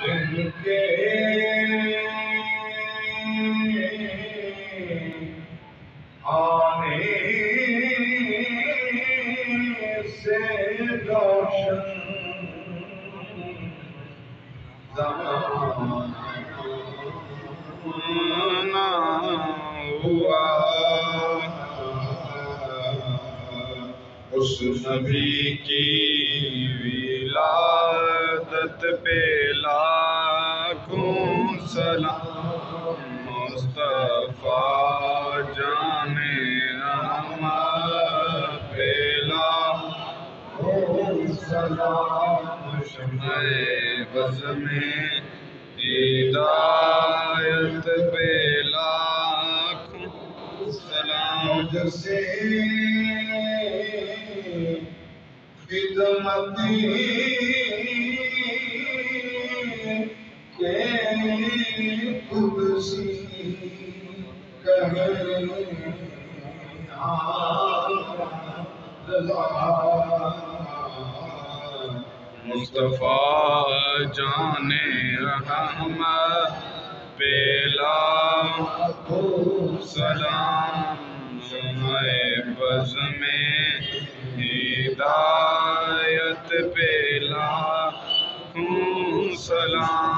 جن کے آنے سے روشن زمانہ ہوا، اس نبی کی ولادت پہ لاکھوں سلام، مصطفیٰ جان احمد پہ لاکھوں سلام، شمع بز میں ہدایت پہ لاکھوں سلام، جسے خدمتی کے قدسی کہیں مصطفیٰ جان احمد پہ لاکھوں سلام، شمع بز میں ہدایت پہ لاکھوں سلام،